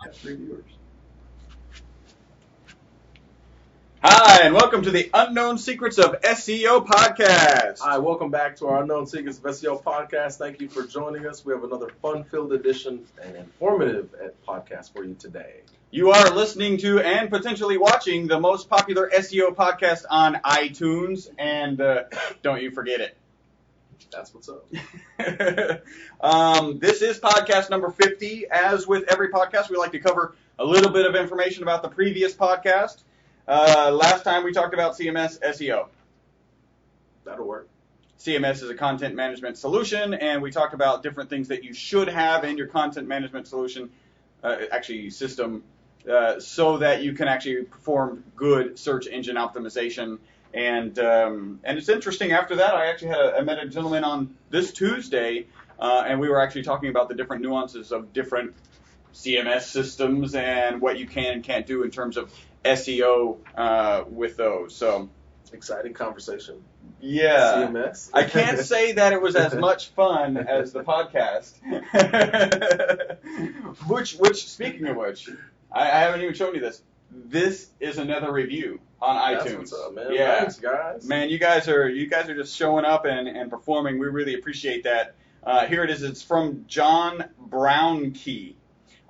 Got 3 viewers. Hi, and welcome to the Unknown Secrets of SEO podcast. Hi, welcome back to our Unknown Secrets of SEO podcast. Thank you for joining us. We have another fun-filled edition and informative podcast for you today. You are listening to and potentially watching the most popular SEO podcast on iTunes, and don't you forget it. That's what's up. This is podcast number 50. As with every podcast, we like to cover a little bit of information about the previous podcast. Last time we talked about CMS SEO. That'll work. CMS is a content management solution, and we talked about different things that you should have in your content management solution, system, so that you can actually perform good search engine optimization. And it's interesting. After that, I met a gentleman on this Tuesday, and we were actually talking about the different nuances of different CMS systems and what you can and can't do in terms of SEO with those. So exciting conversation. Yeah. CMS. I can't say that it was as much fun as the podcast. which speaking of which, I haven't even shown you this. This is another review on iTunes. That's what's up, man. Yeah. Thanks, guys. Man, you guys are just showing up and performing. We really appreciate that. Here it is. It's from John Brownkey.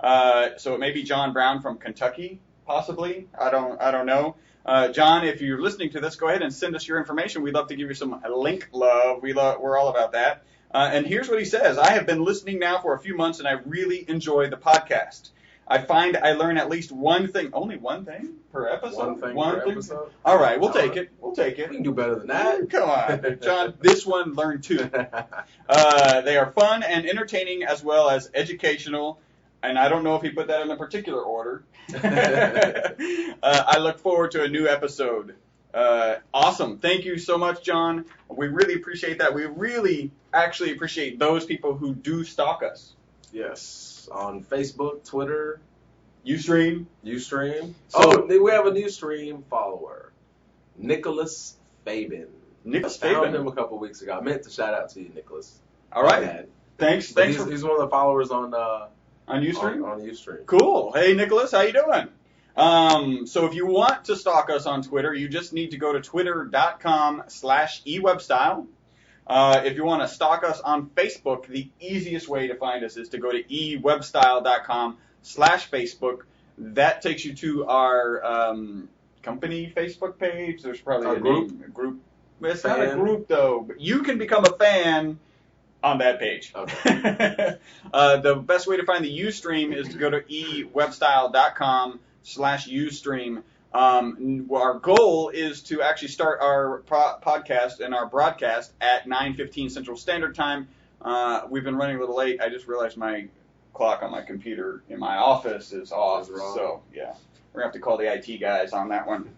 So it may be John Brown from Kentucky, possibly. I don't know. John, if you're listening to this, go ahead and send us your information. We'd love to give you some link love. We're all about that. And here's what he says. I have been listening now for a few months, and I really enjoy the podcast. I find I learn at least one thing. Only one thing per episode? One thing per episode? All right, we'll take it. We can do better than that. Come on, John. This one learned 2. They are fun and entertaining as well as educational. And I don't know if he put that in a particular order. I look forward to a new episode. Awesome. Thank you so much, John. We really appreciate that. We really actually appreciate those people who do stalk us. Yes. On Facebook, Twitter. Ustream. So, we have a Ustream follower. Nicholas Fabin. Nicholas Fabin. Fabin. Found him a couple weeks ago. I meant to shout out to you, Nicholas. All right. Thanks. He's one of the followers on Ustream? On Ustream. Cool. Hey, Nicholas, how you doing? So if you want to stalk us on Twitter, you just need to go to twitter.com/ewebstyle. If you want to stalk us on Facebook, the easiest way to find us is to go to ewebstyle.com/Facebook. That takes you to our company Facebook page. There's probably a group. It's not a group, though. But you can become a fan on that page. Okay. The best way to find the Ustream is to go to ewebstyle.com/Ustream. Our goal is to actually start our podcast and our broadcast at 9:15 Central Standard Time. We've been running a little late. I just realized my clock on my computer in my office is off. So, yeah, we're going to have to call the IT guys on that one.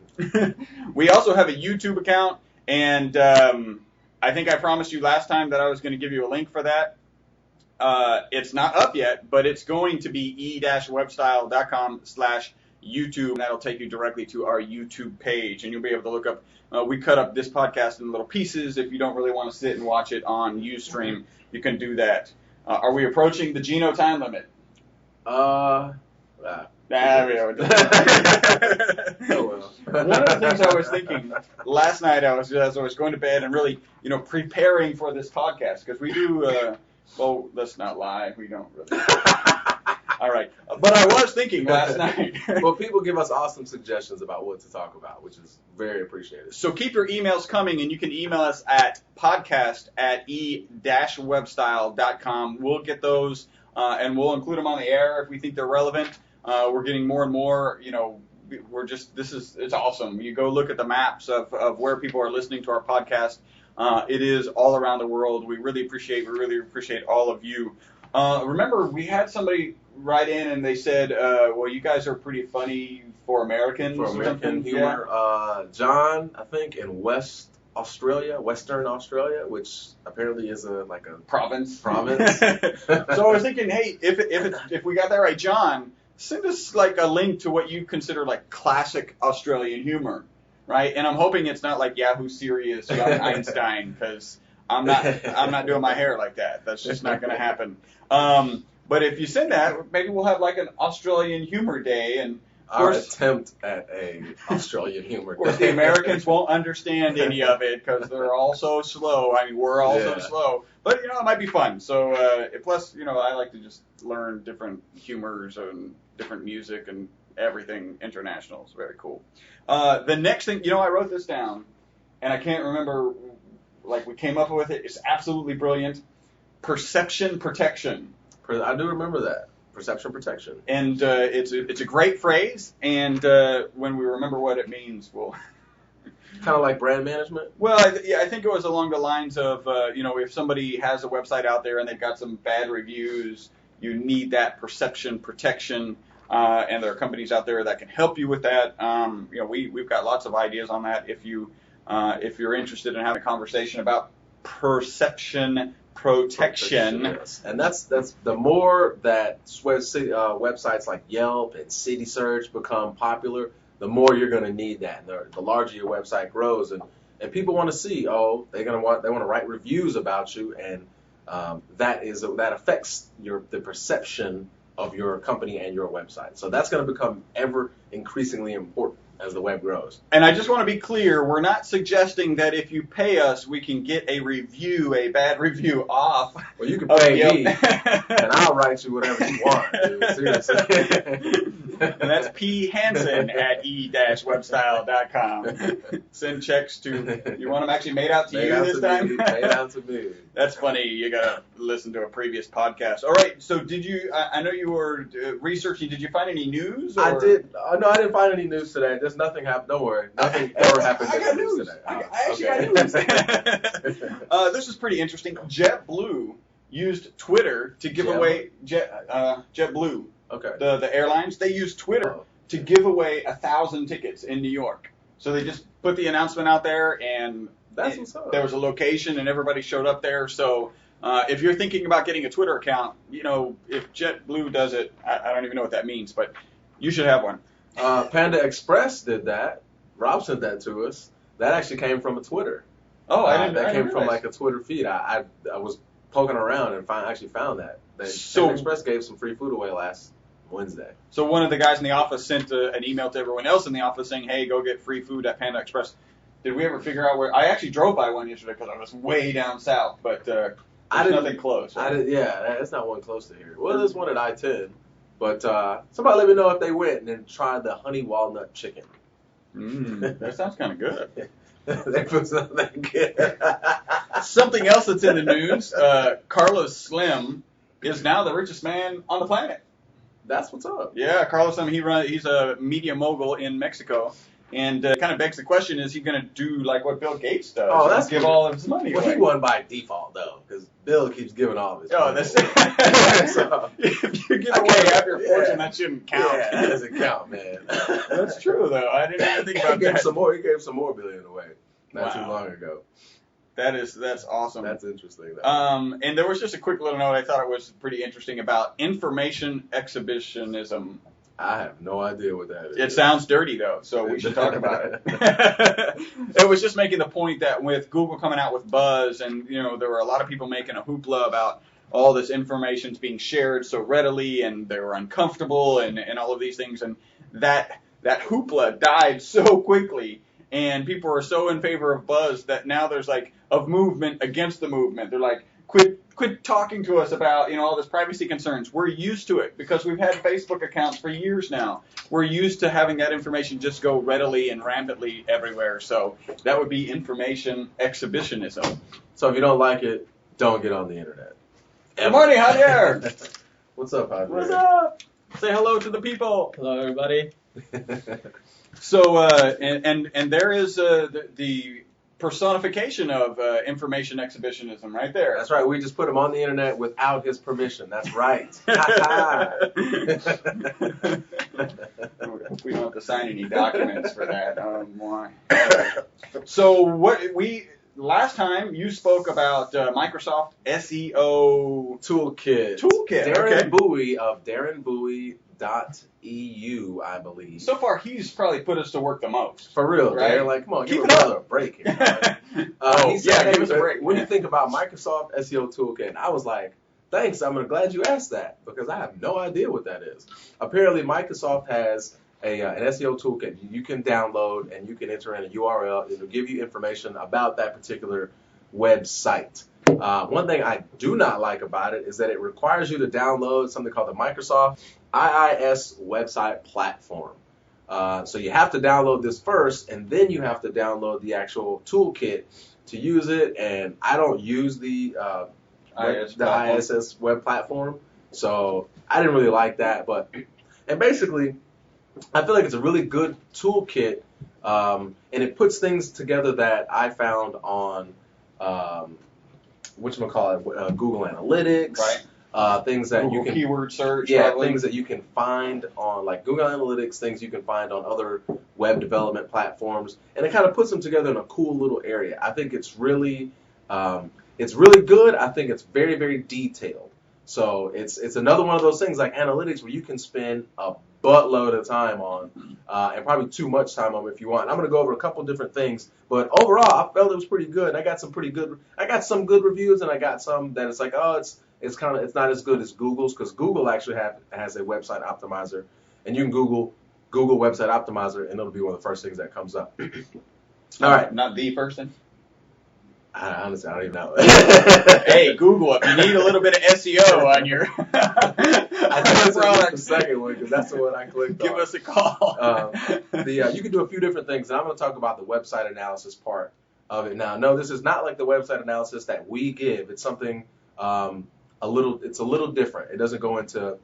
We also have a YouTube account, and I think I promised you last time that I was going to give you a link for that. It's not up yet, but it's going to be e-webstyle.com/YouTube, and that'll take you directly to our YouTube page, and you'll be able to look up. We cut up this podcast in little pieces. If you don't really want to sit and watch it on Ustream, you can do that. Are we approaching the Geno time limit? Oh, well. One of the things I was thinking last night, as I was going to bed and really, preparing for this podcast, because we do, well, let's not lie, we don't really. All right. But I was thinking last night. Well, people give us awesome suggestions about what to talk about, which is very appreciated. So keep your emails coming, and you can email us at podcast@e-webstyle.com. We'll get those, and we'll include them on the air if we think they're relevant. We're getting more and more, it's awesome. You go look at the maps of where people are listening to our podcast. It is all around the world. We really appreciate all of you. Remember, we had somebody write in and they said, well, you guys are pretty funny for Americans. For American humor. Yeah. John, I think, in Western Australia, which apparently is a province. So I was thinking, hey, if we got that right, John, send us a link to what you consider classic Australian humor, right? And I'm hoping it's not like Yahoo Serious Young Einstein, because I'm not doing my hair like that. That's just not going to happen. But if you send that, maybe we'll have like an Australian humor day, and of Our course, attempt at a Australian humor. of course, the Americans won't understand any of it because they're all so slow. I mean, we're all so slow. But, you know, it might be fun. So, plus, you know, I like to just learn different humors and different music and everything international. It's very cool. The next thing, you know, I wrote this down, and I can't remember, like, we came up with it. It's absolutely brilliant. Perception protection. I do remember that. Perception protection. And it's a great phrase, and when we remember what it means, we'll... Kind of like brand management? Well, I think it was along the lines of, you know, if somebody has a website out there and they've got some bad reviews, you need that perception protection, and there are companies out there that can help you with that. You know, we've got lots of ideas on that. If you're interested in having a conversation about perception protection. Yes. And that's the more that websites like Yelp and City Search become popular, the more you're going to need that. The larger your website grows, and people want to see, they want to write reviews about you, and that affects the perception of your company and your website. So that's going to become ever increasingly important as the web grows. And I just want to be clear, we're not suggesting that if you pay us, we can get a bad review off. Well, you can pay me, and I'll write you whatever you want, dude. Seriously. And that's P. Hansen at e-webstyle.com. Send checks to, you want them actually made out to you this time? Made out to me. That's funny. You got to listen to a previous podcast. All right. So I know you were researching. Did you find any news? I did. No, I didn't find any news today. Just nothing happened. Don't worry. Nothing ever happened in the news today. I actually got news. This is pretty interesting. JetBlue used Twitter to give away JetBlue. Okay. The airlines, they used Twitter to give away 1,000 tickets in New York. So they just put the announcement out there, and that's what's up. There was a location, and everybody showed up there. So if you're thinking about getting a Twitter account, you know, if JetBlue does it, I don't even know what that means, but you should have one. Panda Express did that. Rob sent that to us. That actually came from a Twitter. Oh, I didn't. That came from realize. like a Twitter feed. I was poking around and actually found that. So, Panda Express gave some free food away last Wednesday. So one of the guys in the office sent an email to everyone else in the office saying, "Hey, go get free food at Panda Express." Did we ever figure out where? I actually drove by one yesterday because I was way down south, but there's nothing close. Right? It's not one close to here. Well, there's one at I-10, but somebody let me know if they went and then tried the honey walnut chicken. That sounds kind of good. They put something good. Something else that's in the news: Carlos Slim is now the richest man on the planet. That's what's up. Yeah, Carlos Slim, he's a media mogul in Mexico, and kind of begs the question: is he going to do like what Bill Gates does? Oh, that's give all of his money away? Well, he won by default though, because Bill keeps giving all of his money. So, if you give away half your fortune, that shouldn't count. Yeah, that doesn't count, man. That's true though. I didn't even think about that. He gave some more billion away not too long ago. That's awesome. That's interesting, though. And there was just a quick little note I thought it was pretty interesting about information exhibitionism. I have no idea what that is. It sounds dirty, though, so we should talk about it. It was just making the point that with Google coming out with Buzz, and you know there were a lot of people making a hoopla about all this information being shared so readily, and they were uncomfortable, and all of these things, and that hoopla died so quickly. And people are so in favor of Buzz that now there's like a movement against the movement. They're like, quit talking to us about, you know, all this privacy concerns. We're used to it because we've had Facebook accounts for years now. We're used to having that information just go readily and rampantly everywhere. So that would be information exhibitionism. So if you don't like it, don't get on the internet. Good morning, Javier. What's up, Javier? What's up? Say hello to the people. Hello, everybody. So, and there is the personification of information exhibitionism right there. That's right. We just put him on the internet without his permission. That's right. We don't have to sign any documents for that. Why? So last time you spoke about Microsoft SEO Toolkit. Darren Bowie of darrenbowie.eu, I believe. So far, he's probably put us to work the most. For real, right? Darren. Like, come on, give a break here. Give us a break. When you think about Microsoft SEO Toolkit, I was like, Thanks. I'm glad you asked that because I have no idea what that is. Apparently, Microsoft has an SEO toolkit you can download and you can enter in a URL. It'll give you information about that particular website. One thing I do not like about it is that it requires you to download something called the Microsoft IIS website platform. So you have to download this first, and then you have to download the actual toolkit to use it. And I don't use the ISS web platform, so I didn't really like that. And basically, I feel like it's a really good toolkit, and it puts things together that I found on Google Analytics, right? Things that Google you can keyword search, probably. Things that you can find on like Google Analytics, things you can find on other web development platforms, and it kind of puts them together in a cool little area. I think it's really good. I think it's very, very detailed. So it's another one of those things like analytics where you can spend a buttload of time on, and probably too much time on if you want. I'm going to go over a couple different things, but overall I felt it was pretty good. I got some good reviews, and I got some that it's like, oh, it's not as good as Google's, because Google actually has a website optimizer, and you can Google website optimizer and it'll be one of the first things that comes up. All right, not the first thing. Honestly, I don't even know. Hey, Google, if you need a little bit of SEO on your I think it's the second one because that's the one I clicked on. Give us a call. You can do a few different things, and I'm going to talk about the website analysis part of it now. No, this is not like the website analysis that we give. It's something a little different. It doesn't go into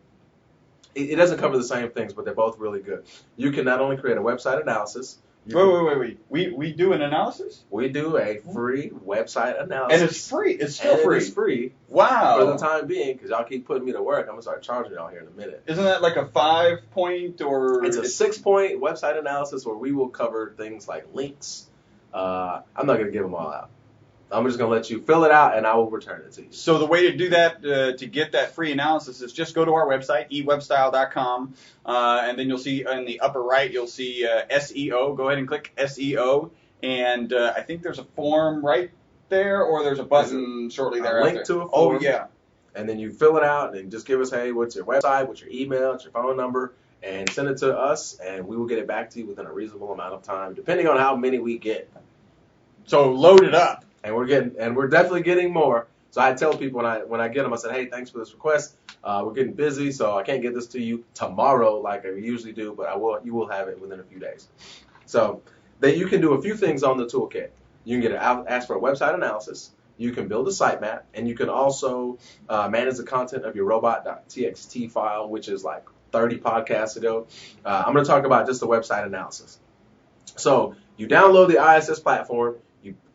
it doesn't cover the same things, but they're both really good. You can not only create a website analysis. Wait. We do an analysis? We do a free website analysis. And it's free. It's still free. It's free. Wow. For the time being, because y'all keep putting me to work, I'm going to start charging y'all here in a minute. Isn't that like a 5-point or? It's a 6-point website analysis where we will cover things like links. I'm not going to give them all out. I'm just going to let you fill it out, and I will return it to you. So the way to do that, to get that free analysis, is just go to our website, ewebstyle.com, and then you'll see in the upper right, you'll see SEO. Go ahead and click SEO, and I think there's a form right there, or there's a button shortly thereafter. A link to a form. Oh, yeah. And then you fill it out, and just give us, hey, what's your website, what's your email, what's your phone number, and send it to us, and we will get it back to you within a reasonable amount of time, depending on how many we get. So load it up. And we're definitely getting more. So I tell people when I get them, I said, hey, thanks for this request. We're getting busy, so I can't get this to you tomorrow like I usually do, but you will have it within a few days. So then you can do a few things on the toolkit. You can ask for a website analysis. You can build a sitemap, and you can also manage the content of your robot.txt file, which is like 30 podcasts ago. I'm going to talk about just the website analysis. So you download the ISS platform.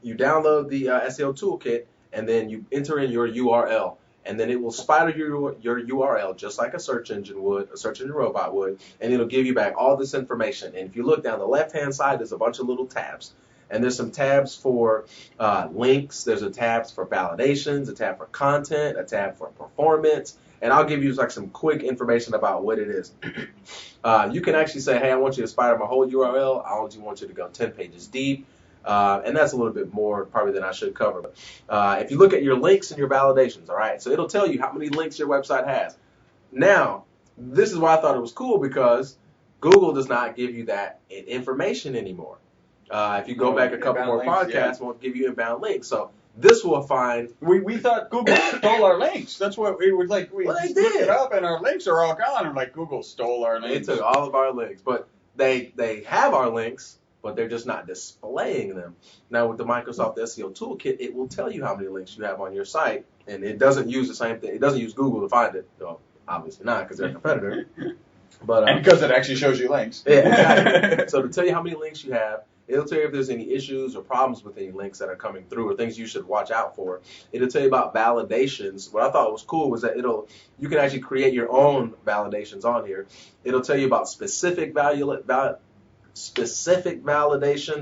You download the SEO toolkit, and then you enter in your URL, and then it will spider your URL just like a search engine would, a search engine robot would, and it'll give you back all this information. And if you look down the left-hand side, there's a bunch of little tabs, and there's some tabs for links. There's a tab for validations, a tab for content, a tab for performance, and I'll give you like some quick information about what it is. You can actually say, hey, I want you to spider my whole URL. I only want you to go 10 pages deep. And that's a little bit more probably than I should cover. But if you look at your links and your validations, all right, so it'll tell you how many links your website has. Now, this is why I thought it was cool, because Google does not give you that information anymore. If you go back a couple more podcasts, it won't give you inbound links. So this will find. We thought Google stole our links. That's what we were like. We looked it up, and our links are all gone. I'm like, Google stole our links. They took all of our links, but they have our links, but they're just not displaying them. Now with the Microsoft SEO Toolkit, it will tell you how many links you have on your site, and it doesn't use the same thing. It doesn't use Google to find it, though. Obviously not, because they're a competitor. But and because it actually shows you links. Yeah, exactly. So to tell you how many links you have, it'll tell you if there's any issues or problems with any links that are coming through or things you should watch out for. It'll tell you about validations. What I thought was cool was that you can actually create your own validations on here. It'll tell you about specific validations,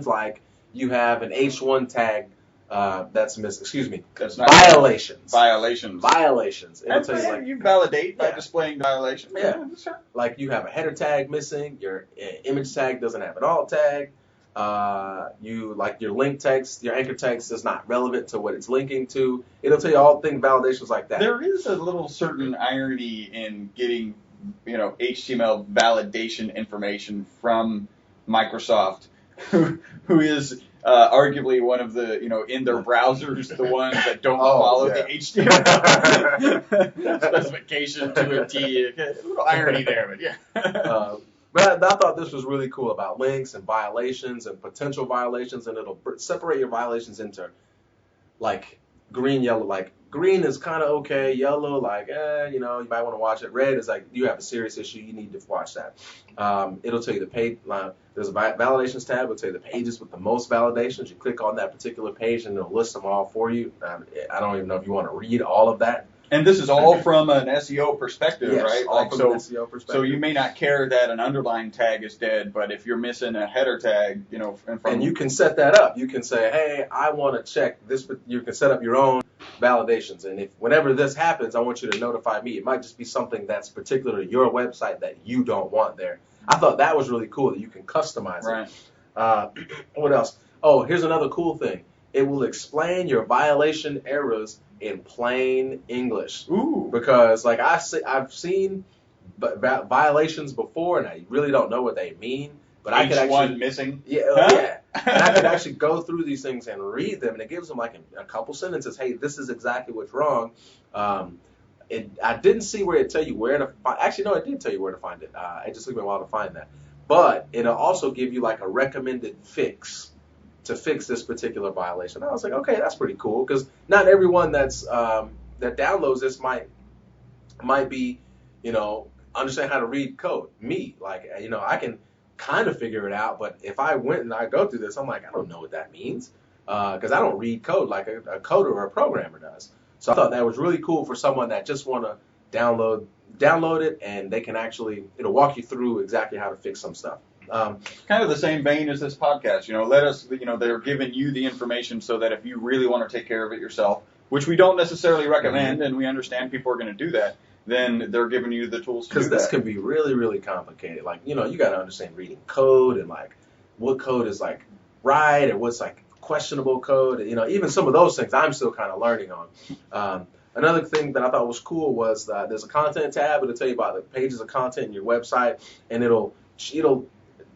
like you have an H1 tag that's missing. Excuse me. That's not violations. Violations. It'll tell you, like, you validate by displaying violations. Yeah. Sure. Like you have a header tag missing. Your image tag doesn't have an alt tag. you like your link text, your anchor text is not relevant to what it's linking to. It'll tell you all things validations like that. There is a little certain irony in getting, HTML validation information from Microsoft, who is arguably one of the, in their browsers, the ones that don't follow the HTML specification to a T. A little irony there, but yeah. But I thought this was really cool about links and violations and potential violations, and it'll separate your violations into like green, yellow. Like green is kind of okay, yellow like you might want to watch it. Red is like you have a serious issue, you need to watch that. It'll tell you the page. There's a validations tab. It'll tell you the pages with the most validations. You click on that particular page, and it'll list them all for you. I don't even know if you want to read all of that. And this is all from an SEO perspective, yes, right? All from an SEO perspective. So you may not care that an underline tag is dead, but if you're missing a header tag, and you can set that up. You can say, hey, I want to check this. You can set up your own validations, and if whenever this happens, I want you to notify me. It might just be something that's particular to your website that you don't want there. I thought that was really cool that you can customize it. What else? Oh, here's another cool thing. It will explain your violation errors in plain English. Ooh. Because like I've seen violations before, and I really don't know what they mean. But I could actually missing. Yeah. And I could actually go through these things and read them, and it gives them like a couple sentences. Hey, this is exactly what's wrong. I didn't see where it tell you where to find. Actually, no, it did tell you where to find it. It just took me a while to find that. But it'll also give you like a recommended fix to fix this particular violation. I was like, okay, that's pretty cool, because not everyone that downloads this might be, understand how to read code. Me, like, I can kind of figure it out, but if I went and I go through this, I'm like, I don't know what that means, because I don't read code like a coder or a programmer does. So I thought that was really cool for someone that just want to download it, and they can it'll walk you through exactly how to fix some stuff. Kind of the same vein as this podcast. Let us, they're giving you the information so that if you really want to take care of it yourself, which we don't necessarily recommend, and we understand people are going to do that, then they're giving you the tools to do that. Because this can be really, really complicated. Like, you got to understand reading code and like what code is like right and what's like questionable code. Even some of those things I'm still kind of learning on. Another thing that I thought was cool was that there's a content tab. It'll tell you about the pages of content in your website, and it'll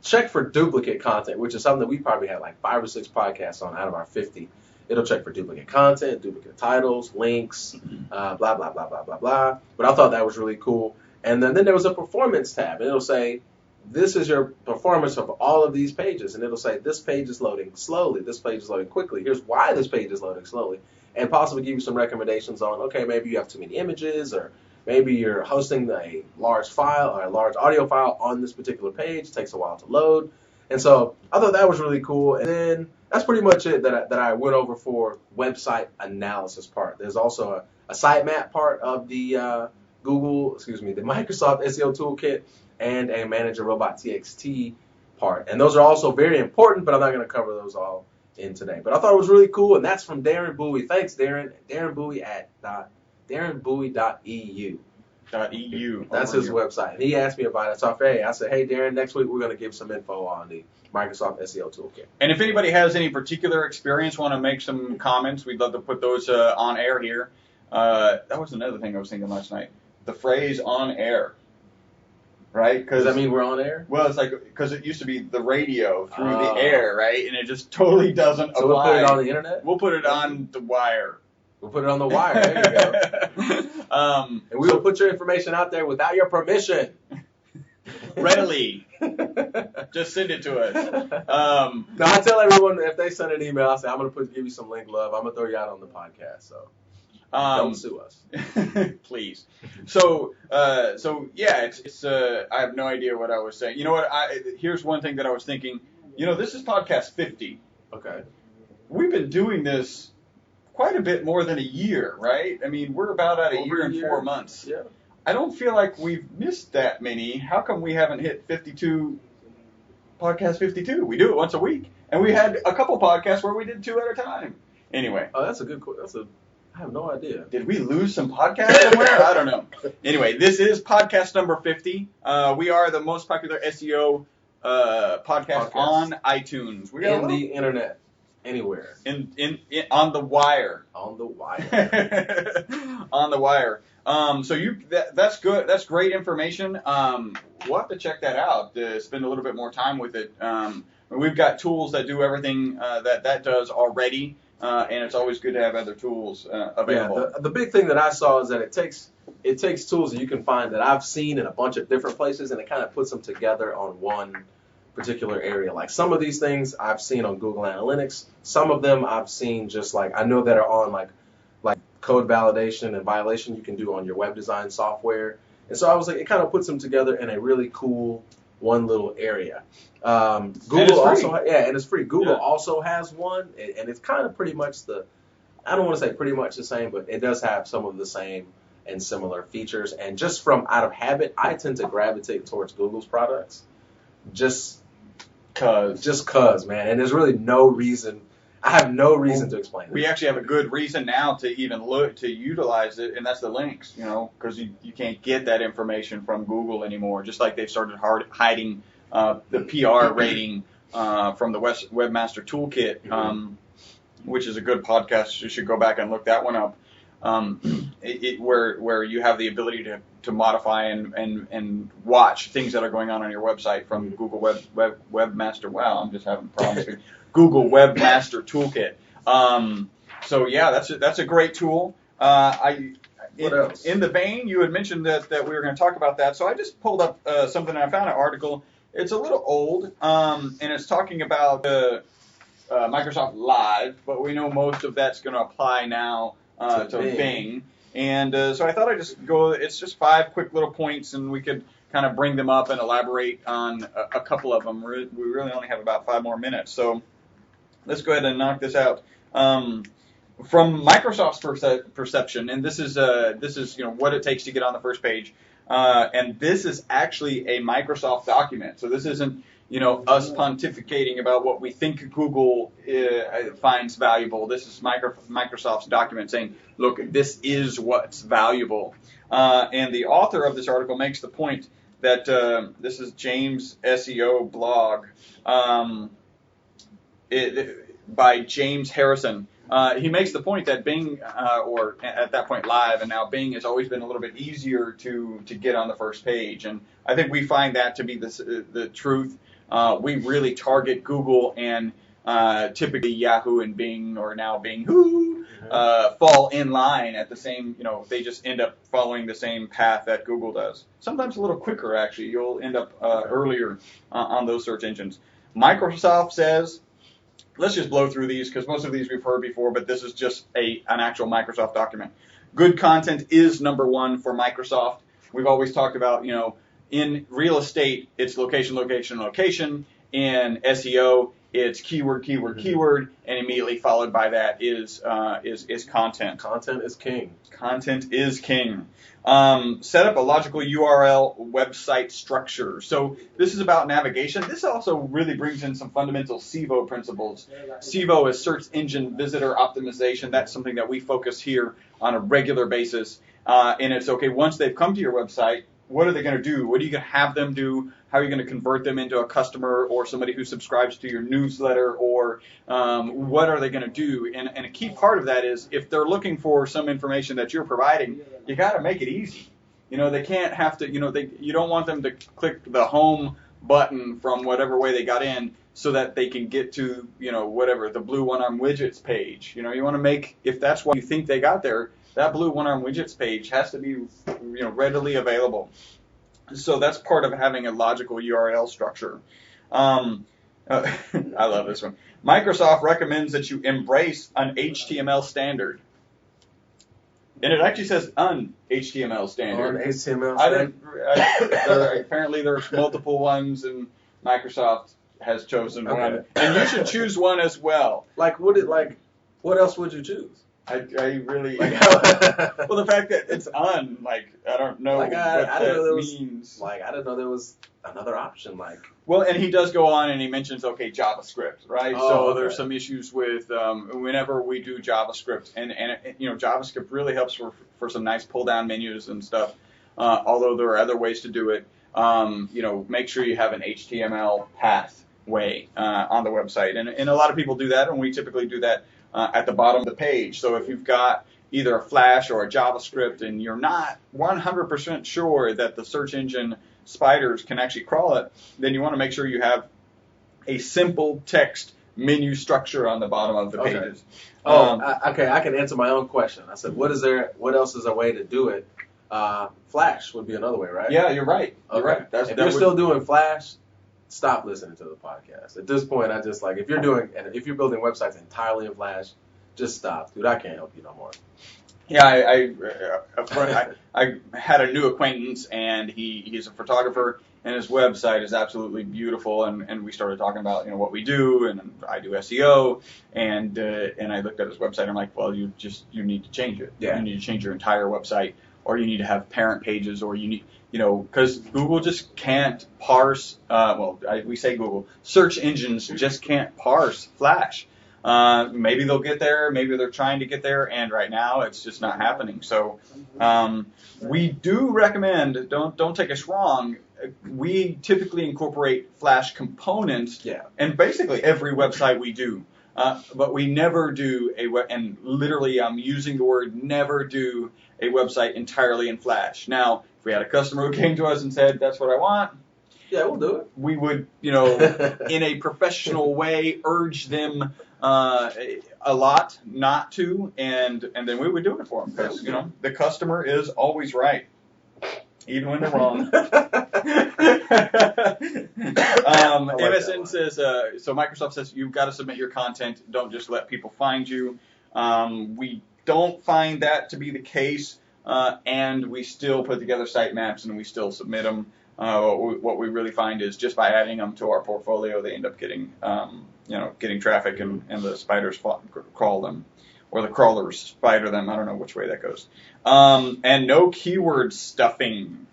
check for duplicate content, which is something that we probably had like 5 or 6 podcasts on out of our 50. It'll check for duplicate content, duplicate titles, links, blah, blah, blah, blah, blah, blah. But I thought that was really cool. And then there was a performance tab. And it'll say, this is your performance of all of these pages. And it'll say, this page is loading slowly. This page is loading quickly. Here's why this page is loading slowly. And possibly give you some recommendations on, okay, maybe you have too many images, or maybe you're hosting a large file or a large audio file on this particular page. It takes a while to load. And so I thought that was really cool. And then that's pretty much it that I went over for website analysis part. There's also a sitemap part of the the Microsoft SEO Toolkit, and a Manage a Robot TXT part. And those are also very important, but I'm not going to cover those all in today. But I thought it was really cool, and that's from Darren Bowie. Thanks, Darren. Darren Bowie at darrenbowie.eu. That's his website. And he asked me about it. So I said, hey, Darren, next week we're going to give some info on the Microsoft SEO Toolkit. And if anybody has any particular experience, want to make some comments, we'd love to put those on air here. That was another thing I was thinking last night. The phrase on air. Right? Does that mean we're on air? Well, it's like, because it used to be the radio through the air, right? And it just totally doesn't apply. So we'll put it on the internet? We'll put it on the wire. We'll put it on the wire. There you go. And we will put your information out there without your permission. Readily. Just send it to us. No, I tell everyone if they send an email, I say, I'm going to give you some link love. I'm going to throw you out on the podcast. So don't sue us. Please. So yeah, it's I have no idea what I was saying. You know what? Here's one thing that I was thinking. This is podcast 50. Okay. We've been doing this quite a bit more than a year, right? I mean, we're about at a year and 4 months. Yeah. I don't feel like we've missed that many. How come we haven't hit 52, podcast 52? We do it once a week. And we had a couple podcasts where we did 2 at a time. Anyway. Oh, that's a good question. I have no idea. Did we lose some podcasts somewhere? I don't know. Anyway, this is podcast number 50. We are the most popular SEO podcast on iTunes. We got the internet, anywhere. On the wire. On the wire. On the wire. So that's good. That's great information. We'll have to check that out. Spend a little bit more time with it. We've got tools that do everything that does already, and it's always good to have other tools available. Yeah, the big thing that I saw is that it takes tools that you can find that I've seen in a bunch of different places, and it kind of puts them together on one particular area. Like some of these things I've seen on Google Analytics. Some of them I've seen just like I know that are on like code validation and violation you can do on your web design software. And so I was like, it kind of puts them together in a really cool one little area. Google also, and it's free. Google also has one, and it's kind of pretty much I don't want to say pretty much the same, but it does have some of the same and similar features. And just from out of habit, I tend to gravitate towards Google's products, just cause, man. And there's really no reason. I have no reason to explain it. We actually have a good reason now to even look to utilize it, and that's the links, because you can't get that information from Google anymore. Just like they've started hiding the PR rating from the Webmaster Toolkit, which is a good podcast. You should go back and look that one up. Where you have the ability to modify and watch things that are going on your website from Google Webmaster. Wow, I'm just having problems here. Google Webmaster Toolkit. So yeah, that's a great tool. What else? In the vein, you had mentioned that we were going to talk about that, so I just pulled up something. I found an article. It's a little old, and it's talking about Microsoft Live, but we know most of that's going to apply now to Bing. And so I thought I'd just go. It's just 5 quick little points, and we could kind of bring them up and elaborate on a couple of them. We really only have about 5 more minutes, so let's go ahead and knock this out. From Microsoft's perception, and this is what it takes to get on the first page, and this is actually a Microsoft document. So this isn't us pontificating about what we think Google finds valuable. This is Microsoft's document saying, look, this is what's valuable. And the author of this article makes the point that this is James SEO blog by James Harrison. He makes the point that Bing, or at that point Live, and now Bing has always been a little bit easier to get on the first page. And I think we find that to be the truth. We really target Google, and typically Yahoo and Bing, or now Bing, fall in line at the same, they just end up following the same path that Google does. Sometimes a little quicker, actually. You'll end up earlier on those search engines. Microsoft says, let's just blow through these because most of these we've heard before, but this is just an actual Microsoft document. Good content is number 1 for Microsoft. We've always talked about, in real estate, it's location, location, location. In SEO, it's keyword, keyword, keyword, and immediately followed by that is content. Content is king. Content is king. Set up a logical URL website structure. So this is about navigation. This also really brings in some fundamental SEO principles. SEO is Search Engine Visitor Optimization. That's something that we focus here on a regular basis. And it's okay, once they've come to your website, what are they going to do? What are you going to have them do? How are you going to convert them into a customer or somebody who subscribes to your newsletter? Or what are they going to do? And a key part of that is if they're looking for some information that you're providing, you got to make it easy. They can't have to, you don't want them to click the home button from whatever way they got in so that they can get to, whatever, the blue one-arm widgets page. You want to make, if that's what you think they got there, that blue one-arm widgets page has to be, readily available. So that's part of having a logical URL structure. I love this one. Microsoft recommends that you embrace an HTML standard. And it actually says an HTML standard. An HTML standard. Apparently there's multiple ones, and Microsoft has chosen one. And you should choose one as well. What else would you choose? I really well, the fact that it's I don't know what that means. I didn't know there was another option. Well, and he does go on and he mentions JavaScript, right? There's some issues with whenever we do JavaScript, and JavaScript really helps for some nice pull down menus and stuff. Although there are other ways to do it. make sure you have an HTML pathway on the website. And a lot of people do that, and we typically do that at the bottom of the page. So if you've got either a Flash or a JavaScript and you're not 100% sure that the search engine spiders can actually crawl it, then you want to make sure you have a simple text menu structure on the bottom of the pages. Okay, I can answer my own question. I said, what else is a way to do it? Flash would be another way, right? Yeah, you're right. You're right. If you're still doing Flash, stop listening to the podcast. At this point, I just if you're building websites entirely in Flash, just stop, dude. I can't help you no more. Yeah, I had a new acquaintance, and he's a photographer, and his website is absolutely beautiful. And we started talking about what we do, and I do SEO, and I looked at his website. And I'm like, well, you need to change it. Yeah. You need to change your entire website, or you need to have parent pages, or you need because Google just can't parse. We say Google search engines just can't parse Flash. Maybe they'll get there, maybe they're trying to get there, and right now it's just not happening. So we do recommend, don't take us wrong, we typically incorporate Flash components in basically every website we do. But we never do and literally I'm using the word never do a website entirely in Flash. Now, if we had a customer who came to us and said, that's what I want, yeah, we'll do it. We would, in a professional way, urge them a lot not to, and then we would do it for them because the customer is always right, even when they're wrong. MSN says so. Microsoft says you've got to submit your content. Don't just let people find you. We don't find that to be the case, and we still put together sitemaps and we still submit them. What we really find is just by adding them to our portfolio, they end up getting, getting traffic, and the spiders crawl them, or the crawlers spider them. I don't know which way that goes. And no keyword stuffing.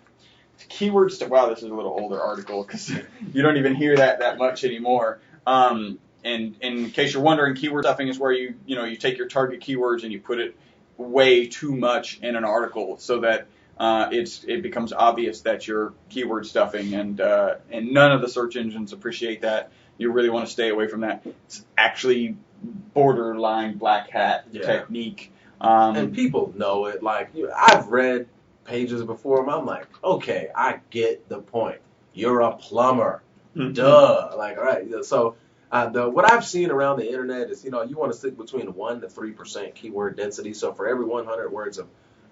Wow, this is a little older article because you don't even hear that much anymore. And in case you're wondering, keyword stuffing is where you take your target keywords and you put it way too much in an article so that it becomes obvious that you're keyword stuffing, and none of the search engines appreciate that. You really want to stay away from that. It's actually borderline black hat technique. And people know it. I've read pages before, and I'm like, okay, I get the point. You're a plumber. Duh. All right. So what I've seen around the internet is, you want to stick between 1% to 3% keyword density. So for every 100 words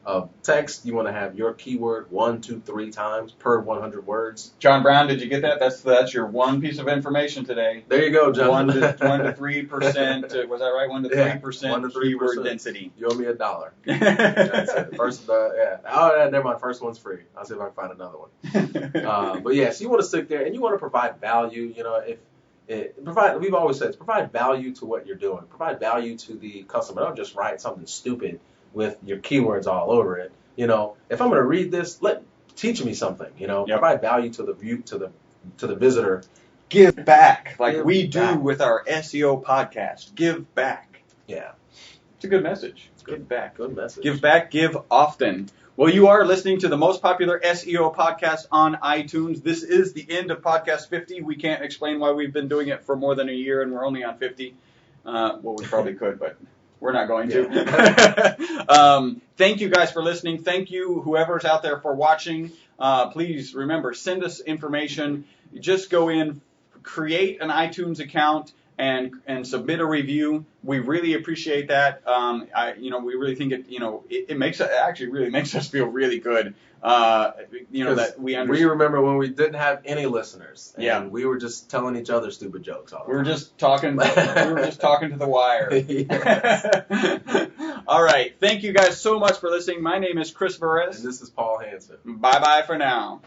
of text, you want to have your keyword 1, 2, 3 times per 100 words. John Brown, did you get that? That's your one piece of information today. There you go, John. 1 to 3%. Was that right? 1 to 3% keyword density. You owe me $1. That's it. First, Oh, never mind. First one's free. I'll see if I can find another one. But yes, you want to stick there, and you want to provide value. We've always said, provide value to what you're doing. Provide value to the customer. Don't just write something stupid with your keywords all over it. If I'm going to read this, teach me something. Provide value to the view, to the visitor. Give back, we do with our SEO podcast. Give back. Yeah, it's a good message. Give back. Good message. Give back. Give often. Well, you are listening to the most popular SEO podcast on iTunes. This is the end of podcast 50. We can't explain why we've been doing it for more than a year and we're only on 50. We probably could, but we're not going to. Thank you guys for listening. Thank you, whoever's out there, for watching. Please remember, send us information. Just go in, create an iTunes account, and submit a review. We really appreciate that. We really think it actually really makes us feel really good. That we understand. We remember when we didn't have any listeners. And we were just telling each other stupid jokes all the time. We were just talking to the wire. All right. Thank you guys so much for listening. My name is Chris Varese. And this is Paul Hansen. Bye-bye for now.